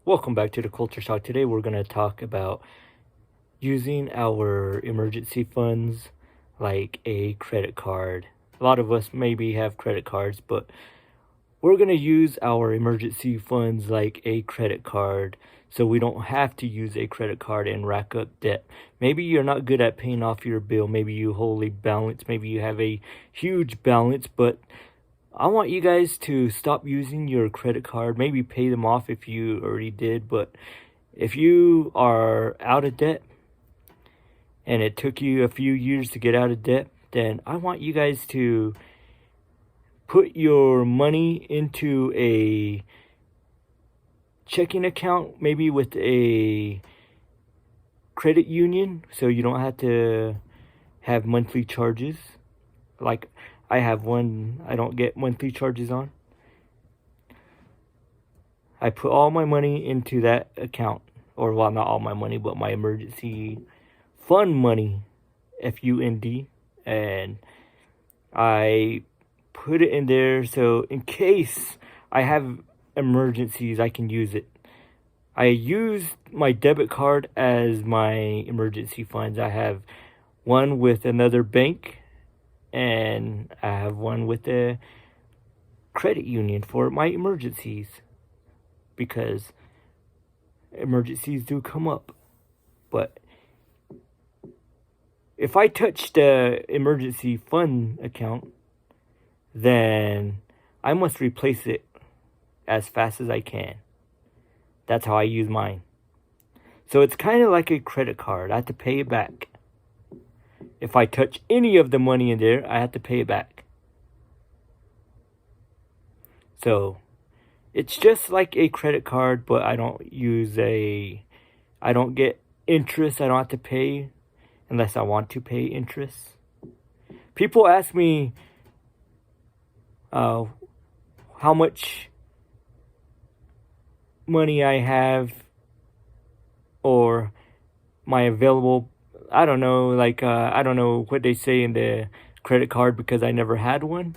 Welcome back to the Culture Shock. Today we're going to talk about using our emergency funds like a credit card. A lot of us maybe have credit cards, but we're going to use our emergency funds like a credit card so we don't have to use a credit card and rack up debt. Maybe you're not good at paying off your bill. Maybe you hold a balance. Maybe you have a huge balance, but I want you guys to stop using your credit card. Maybe pay them off if you already did, but if you are out of debt and it took you a few years to get out of debt, then I want you guys to put your money into a checking account, maybe with a credit union, so you don't have to have monthly charges. Like I have one I don't get monthly charges on. I put all my money into that account, or well, not all my money, but my emergency fund money, FUND, and I put it in there so in case I have emergencies, I can use it. I use my debit card as my emergency funds. I have one with another bank, and I have one with a credit union for my emergencies, because emergencies do come up. But if I touch the emergency fund account, then I must replace it as fast as I can. That's how I use mine. So it's kind of like a credit card. I have to pay it back. If I touch any of the money in there, I have to pay it back. So it's just like a credit card, but I don't get interest. I don't have to pay unless I want to pay interest. People ask me how much money I have, or my available, I don't know, I don't know what they say in the credit card because I never had one.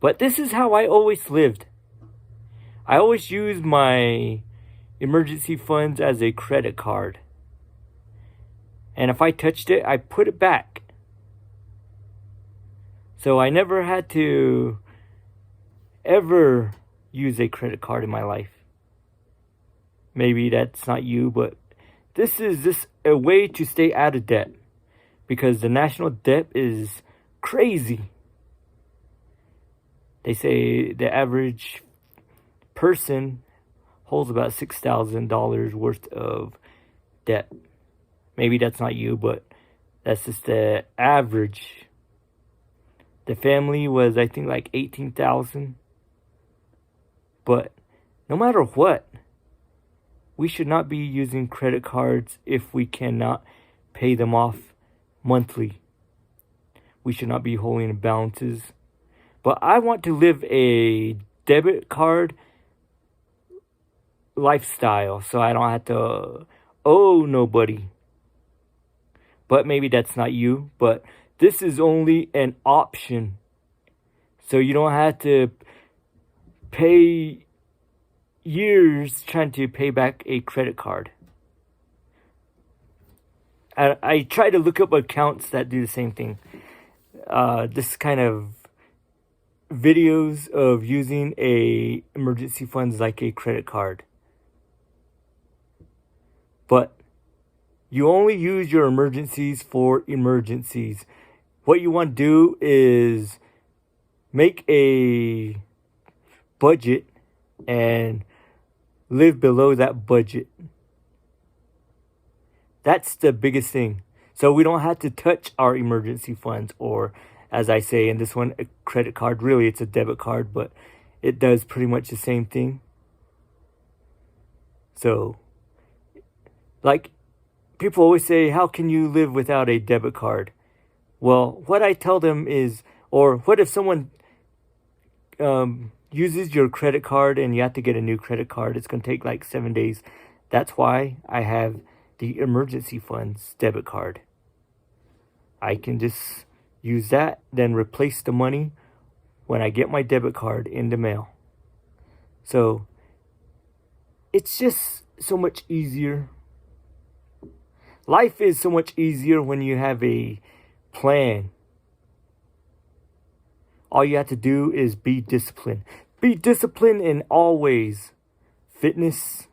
But this is how I always lived. I always use my emergency funds as a credit card. And if I touched it, I put it back. So I never had to ever use a credit card in my life. Maybe that's not you, but this is just a way to stay out of debt, because the national debt is crazy. They say the average person holds about $6,000 worth of debt. Maybe that's not you, but that's just the average. The family was, I think, like 18,000. But no matter what, we should not be using credit cards if we cannot pay them off monthly. We should not be holding balances. But I want to live a debit card lifestyle so I don't have to owe nobody. But maybe that's not you. But this is only an option. So you don't have to pay years trying to pay back a credit card. I try to look up accounts that do the same thing. This kind of videos of using a emergency funds like a credit card. But you only use your emergencies for emergencies. What you want to do is make a budget and live below that budget. That's the biggest thing. So we don't have to touch our emergency funds, or as I say in this one, a credit card. Really, it's a debit card, but it does pretty much the same thing. So, like, people always say, how can you live without a debit card? Well, what I tell them is, or what if someone uses your credit card and you have to get a new credit card? It's going to take like 7 days. That's why I have the emergency funds debit card. I can just use that, then replace the money when I get my debit card in the mail. So it's just so much easier. Life is so much easier when you have a plan. All you have to do is be disciplined. Be disciplined in all ways. Fitness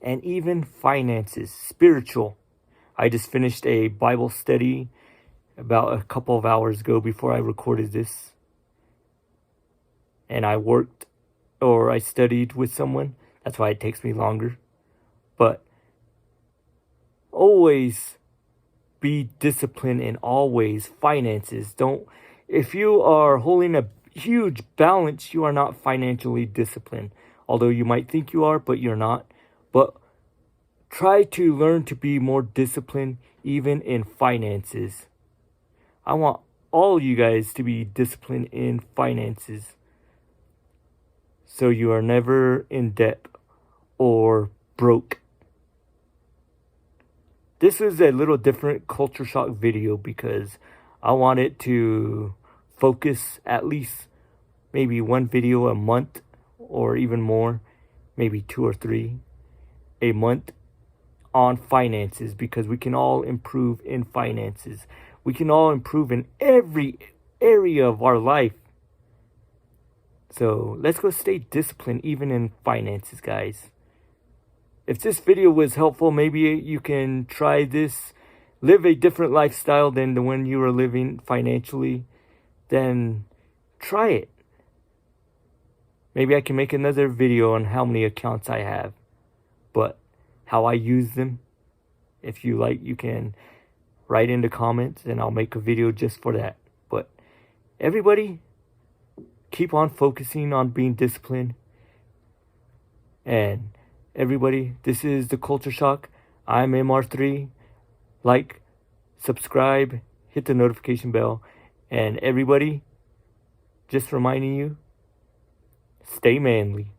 and even finances, spiritual. I just finished a Bible study about a couple of hours ago before I recorded this. And I worked or I studied with someone. That's why it takes me longer. But always be disciplined in all ways. Finances. If you are holding a huge balance, you are not financially disciplined. Although you might think you are, but you're not. But try to learn to be more disciplined even in finances. I want all you guys to be disciplined in finances, so you are never in debt or broke. This is a little different culture shock video because I wanted to focus at least maybe one video a month or even more, maybe 2 or 3 a month on finances, because we can all improve in finances. We can all improve in every area of our life. So let's go stay disciplined even in finances, guys. If this video was helpful, maybe you can try this. Live a different lifestyle than the one you were living financially. Then try it. Maybe I can make another video on how many accounts I have, but how I use them. If you like, you can write in the comments and I'll make a video just for that. But everybody, keep on focusing on being disciplined. And everybody, this is the Culture Shock. I'm MR3. Like, subscribe, hit the notification bell. And everybody, just reminding you, stay manly.